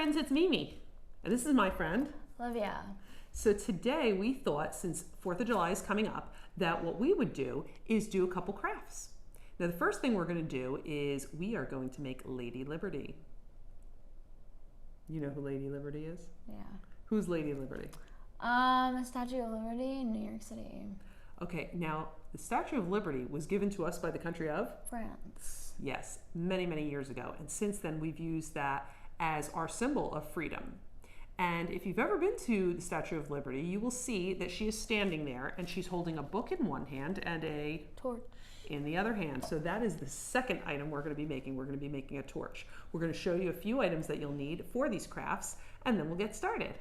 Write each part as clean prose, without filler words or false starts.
friends, it's Mimi. And this is my friend, Olivia. So today we thought, since 4th of July is coming up, that what we would do is do a couple crafts. Now the first thing we're going to do is we are going to make Lady Liberty. You know who Lady Liberty is? Yeah. Who's Lady Liberty? The Statue of Liberty in New York City. Okay, now the Statue of Liberty was given to us by the country of? France. Yes, many, many years ago. And since then we've used that as our symbol of freedom. And if you've ever been to the Statue of Liberty, you will see that she is standing there and she's holding a book in one hand and a torch in the other hand. So that is the second item we're going to be making. We're going to be making a torch. We're going to show you a few items that you'll need for these crafts, and then we'll get started.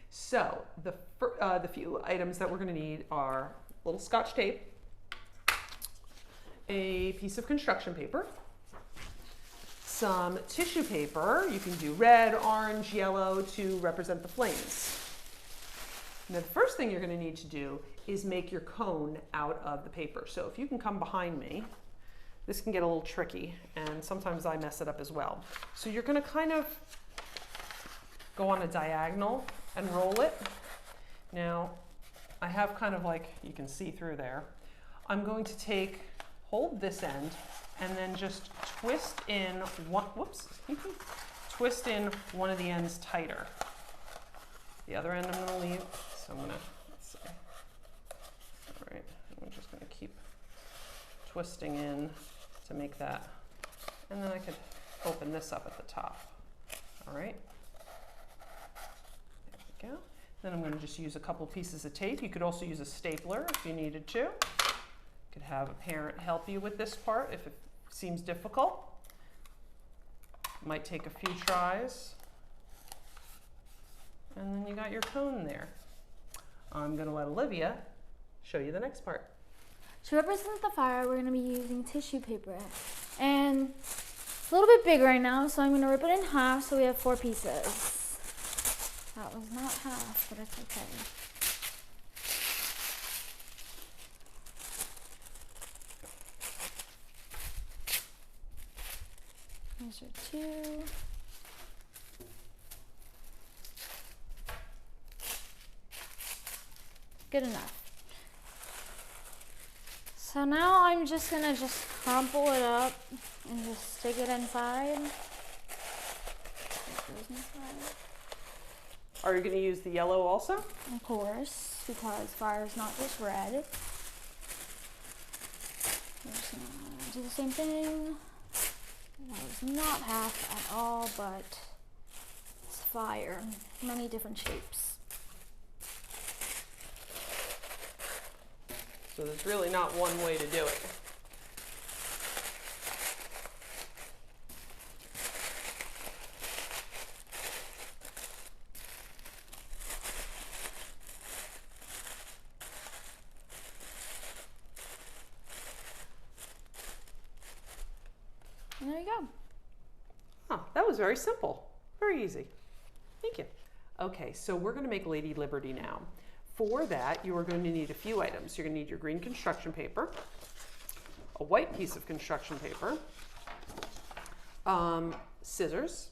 So the few items that we're going to need are a little Scotch tape, a piece of construction paper, some tissue paper. You can do red, orange, yellow to represent the flames. Now the first thing you're going to need to do is make your cone out of the paper. So if you can come behind me, this can get a little tricky and sometimes I mess it up as well. So you're going to kind of go on a diagonal and roll it. Now I have kind of like, you can see through there. I'm going to hold this end and then just twist in twist in one of the ends tighter. The other end I'm going to leave, so I'm going to, let's see. All right, I'm just going to keep twisting in to make that. And then I could open this up at the top. All right. There we go. Then I'm going to just use a couple pieces of tape. You could also use a stapler if you needed to. You could have a parent help you with this part if it seems difficult. It might take a few tries. And then you got your cone there. I'm going to let Olivia show you the next part. To represent the fire, we're going to be using tissue paper. And it's a little bit big right now, so I'm going to rip it in half so we have 4 pieces. That was not half, but it's okay. These are 2. Good enough. So now I'm just gonna crumple it up and just stick it inside. Are you going to use the yellow also? Of course, because fire is not just red. We're just gonna do the same thing. That was not half at all, but it's fire. Many different shapes. So there's really not one way to do it. And there you go. Oh, that was very simple. Very easy. Thank you. Okay, so we're going to make Lady Liberty now. For that, you are going to need a few items. You're going to need your green construction paper, a white piece of construction paper, scissors,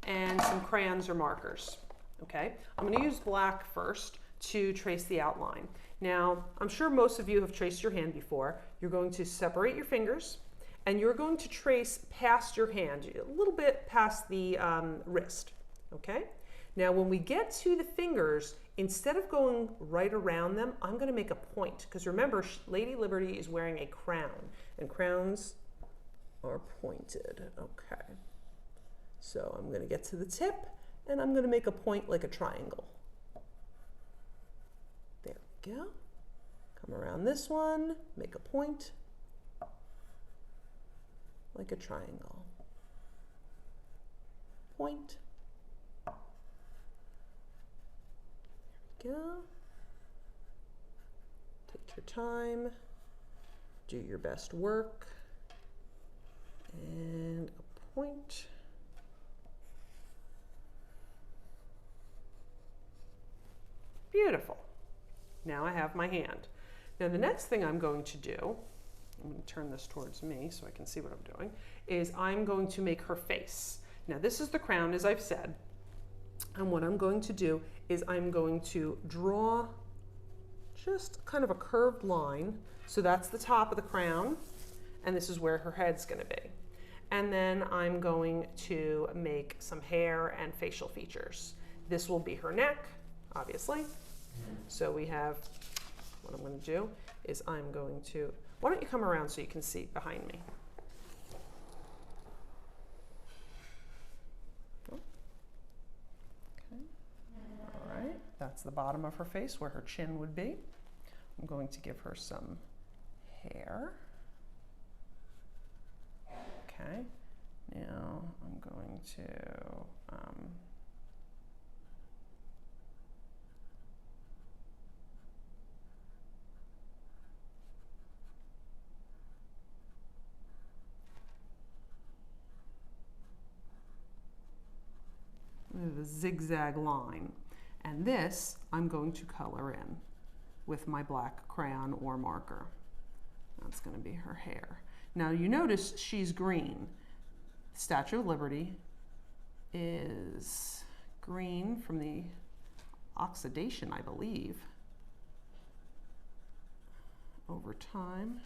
and some crayons or markers. Okay, I'm going to use black first to trace the outline. Now, I'm sure most of you have traced your hand before. You're going to separate your fingers, and you're going to trace past your hand, a little bit past the wrist. Okay? Now, when we get to the fingers, instead of going right around them, I'm going to make a point. Because remember, Lady Liberty is wearing a crown, and crowns are pointed. Okay. So I'm going to get to the tip, and I'm going to make a point like a triangle. There we go. Come around this one, make a point like a triangle. Point. Go. Take your time, do your best work, and a point. Beautiful. Now I have my hand. Now the next thing I'm going to do, I'm going to turn this towards me so I can see what I'm doing, is I'm going to make her face. Now this is the crown, as I've said. And what I'm going to do is I'm going to draw just kind of a curved line. So that's the top of the crown, and this is where her head's going to be. And then I'm going to make some hair and facial features. This will be her neck, obviously. So we have, what I'm going to do is I'm going to, why don't you come around so you can see behind me. Okay. All right, that's the bottom of her face where her chin would be. I'm going to give her some hair. Okay, now I'm going to a zigzag line, and this I'm going to color in with my black crayon or marker. That's going to be her hair. Now you notice she's green. The Statue of Liberty is green from the oxidation, I believe, over time.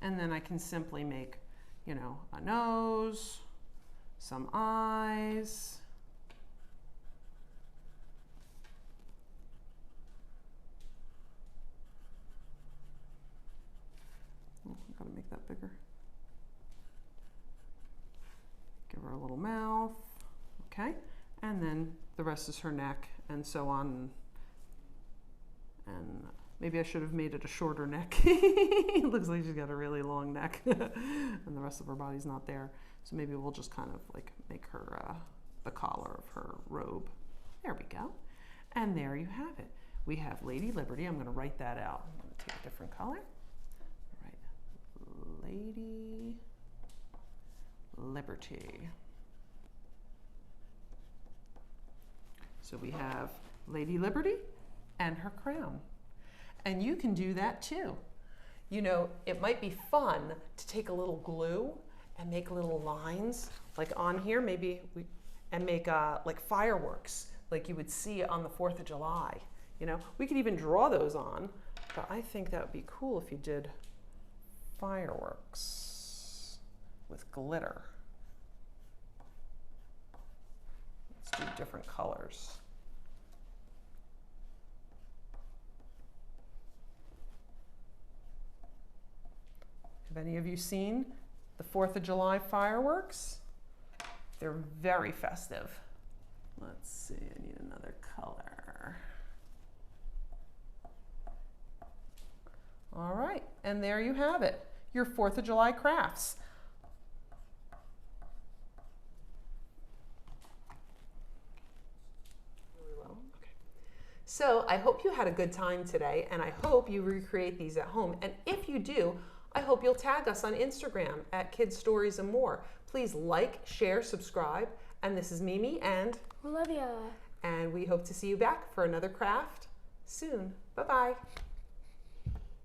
And then I can simply make, you know, a nose, some eyes. Oh, I've got to make that bigger. Give her a little mouth, okay? And then the rest is her neck and so on. And maybe I should have made it a shorter neck. It looks like she's got a really long neck and the rest of her body's not there. So maybe we'll just kind of like make her the collar of her robe. There we go. And there you have it. We have Lady Liberty. I'm going to write that out. I'm going to take a different color. All right. Lady Liberty. So we have Lady Liberty and her crown. And you can do that too. You know, it might be fun to take a little glue and make little lines, like on here, maybe and make like fireworks, like you would see on the 4th of July. You know, we could even draw those on, but I think that would be cool if you did fireworks with glitter. Let's do different colors. Have any of you seen the 4th of July fireworks? They're very festive. Let's see, I need another color. All right, and there you have it, your 4th of July crafts. Really well, okay. So I hope you had a good time today, and I hope you recreate these at home. And if you do, I hope you'll tag us on Instagram at Kidz Stories and More. Please like, share, subscribe. And this is Mimi and Olivia. And we hope to see you back for another craft soon. Bye-bye.